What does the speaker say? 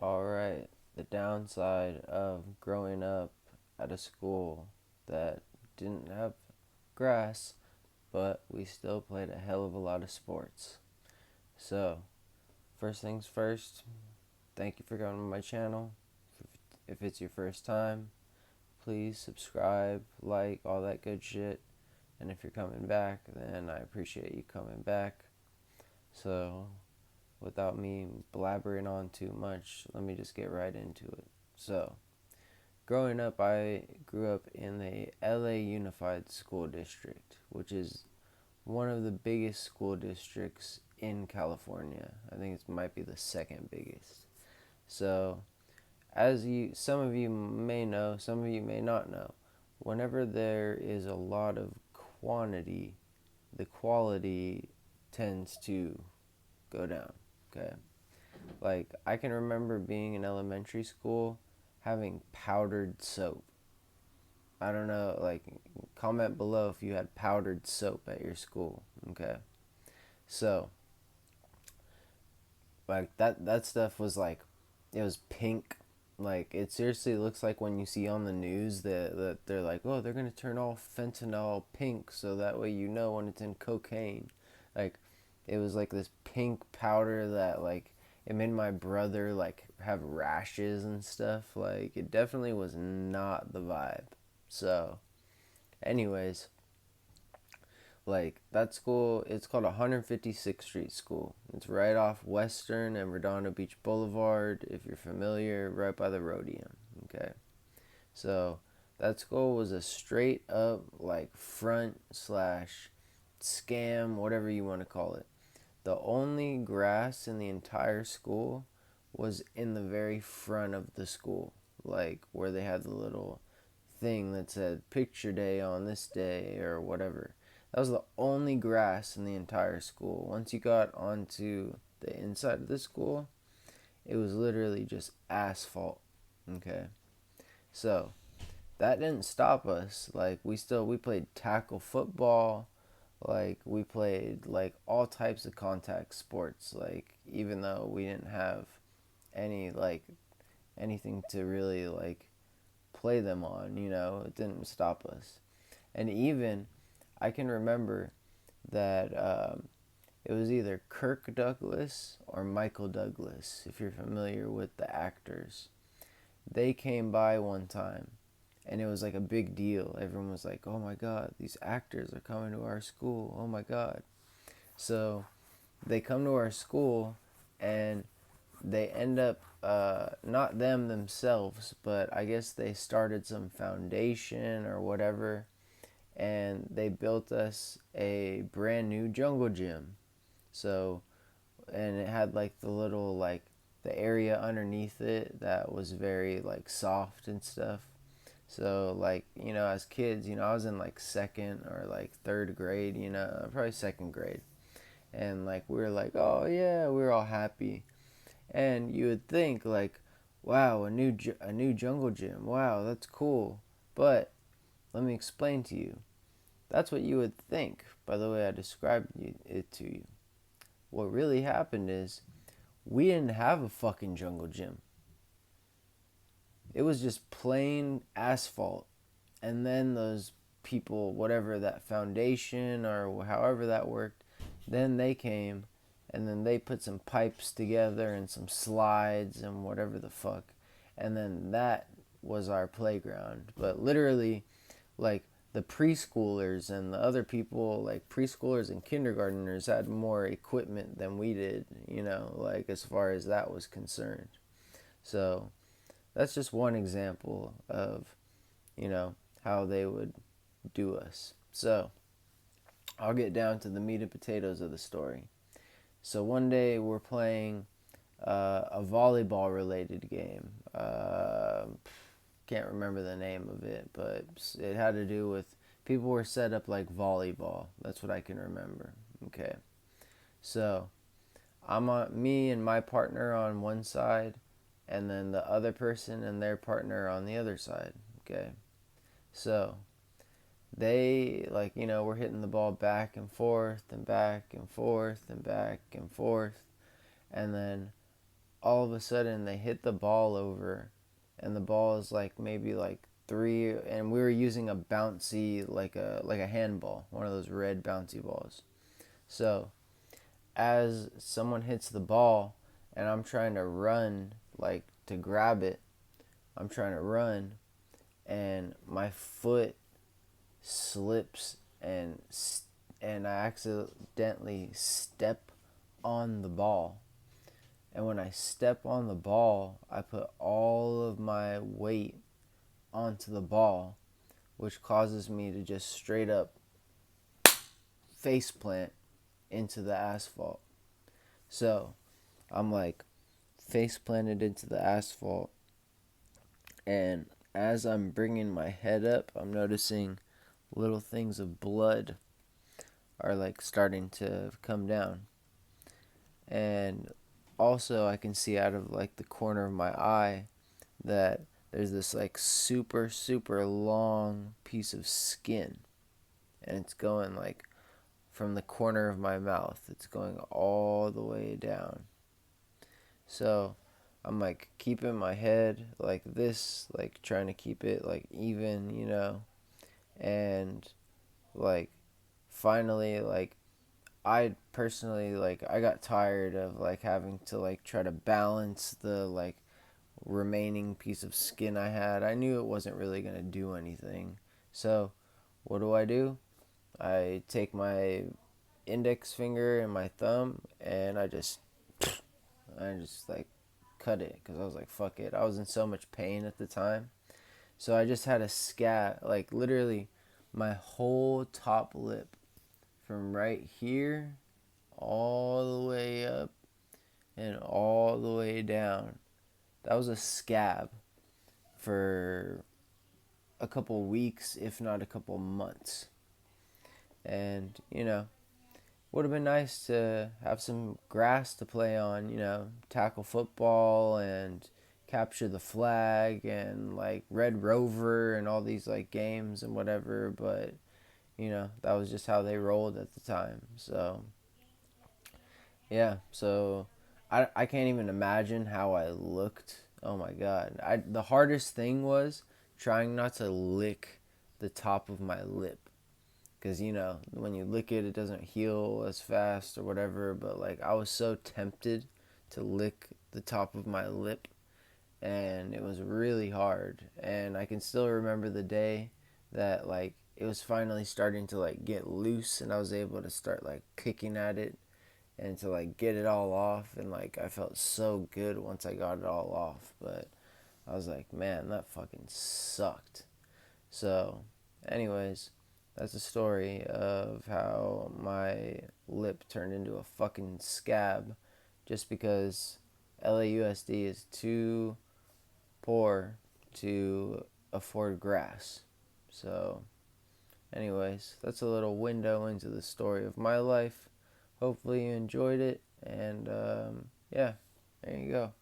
Alright, the downside of growing up at a school that didn't have grass, but we still played a hell of a lot of sports. So, first things first, thank you for coming to my channel. If it's your first time, please subscribe, like, all that good shit. And if you're coming back, then I appreciate you coming back. So, without me blabbering on too much, let me just get right into it. So, growing up, I grew up in the LA Unified School District, which is one of the biggest school districts in California. I think it might be the second biggest. So, some of you may know, some of you may not know, whenever there is a lot of quantity, the quality tends to go down. Okay. Like, I can remember being in elementary school having powdered soap. I don't know, like, comment below if you had powdered soap at your school. Okay. So, like, that stuff was like, it was pink. Like, it seriously looks like when you see on the news that they're like, oh, they're going to turn all fentanyl pink so that way you know when it's in cocaine. Like, it was like this pink powder that, like, it made my brother, like, have rashes and stuff. Like, it definitely was not the vibe. So, anyways, like, that school, it's called 156th Street School. It's right off Western and Redondo Beach Boulevard, if you're familiar, right by the Rodeum. Okay. So, that school was a straight up, like, front slash scam, whatever you want to call it. The only grass in the entire school was in the very front of the school, like where they had the little thing that said picture day on this day or whatever. That was the only grass in the entire school. Once you got onto the inside of the school, it was literally just asphalt. Okay. So, that didn't stop us. Like, we played tackle football, like we played like all types of contact sports, like even though we didn't have any like anything to really like play them on, it didn't stop us. And even I can remember that it was either Kirk Douglas or Michael Douglas, if you're familiar with the actors. They came by one time and it was like a big deal. Everyone was like, oh my god, these actors are coming to our school. Oh my god. So they come to our school and they end up, not them themselves, but I guess they started some foundation or whatever, and they built us a brand new jungle gym. So, and it had like the little, like, the area underneath it that was very like soft and stuff. So, like, as kids, I was in like second or like third grade, probably second grade. And like, we were like, oh yeah, we were all happy. And you would think, like, wow, a new jungle gym. Wow, that's cool. But let me explain to you. That's what you would think by the way I described it to you. What really happened is we didn't have a fucking jungle gym. It was just plain asphalt. And then those people, whatever that foundation or however that worked, then they came and then they put some pipes together and some slides and whatever the fuck. And then that was our playground. But literally, like, the preschoolers and the other people, like preschoolers and kindergarteners, had more equipment than we did, like as far as that was concerned. So that's just one example of, you know, how they would do us. So I'll get down to the meat and potatoes of the story. So one day we're playing a volleyball related game. Can't remember the name of it, but it had to do with people were set up like volleyball. That's what I can remember. Okay. So me and my partner on one side, and then the other person and their partner on the other side. Okay. So they, like, we're hitting the ball back and forth and back and forth and back and forth. And then all of a sudden they hit the ball over, and the ball is like maybe like three, and we were using a bouncy, like a handball, one of those red bouncy balls. So as someone hits the ball and I'm trying to run, like to grab it, I'm trying to run, and my foot slips, and I accidentally step on the ball. And when I step on the ball, I put all of my weight onto the ball, which causes me to just straight up face plant into the asphalt. So I'm like face planted into the asphalt, and as I'm bringing my head up, I'm noticing little things of blood are like starting to come down. And also I can see out of like the corner of my eye that there's this like super super long piece of skin, and it's going like from the corner of my mouth, it's going all the way down. So I'm like keeping my head like this, like trying to keep it like even, and like finally, like I personally, like I got tired of like having to like try to balance the like remaining piece of skin I had. I knew it wasn't really going to do anything. So what do? I take my index finger and my thumb, and I just like cut it, because I was like, fuck it. I was in so much pain at the time. So I just had a scab, like literally my whole top lip from right here all the way up and all the way down. That was a scab for a couple weeks, if not a couple months. And, would have been nice to have some grass to play on, tackle football and capture the flag and like Red Rover and all these like games and whatever, but that was just how they rolled at the time. So yeah, so I can't even imagine how I looked. Oh my god. The hardest thing was trying not to lick the top of my lip, because when you lick it, it doesn't heal as fast or whatever, but like I was so tempted to lick the top of my lip, and it was really hard. And I can still remember the day that like it was finally starting to like get loose, and I was able to start like kicking at it and to like get it all off, and like I felt so good once I got it all off. But I was like, man, that fucking sucked. So anyways, that's a story of how my lip turned into a fucking scab just because LAUSD is too poor to afford grass. So anyways, that's a little window into the story of my life. Hopefully you enjoyed it, and yeah, there you go.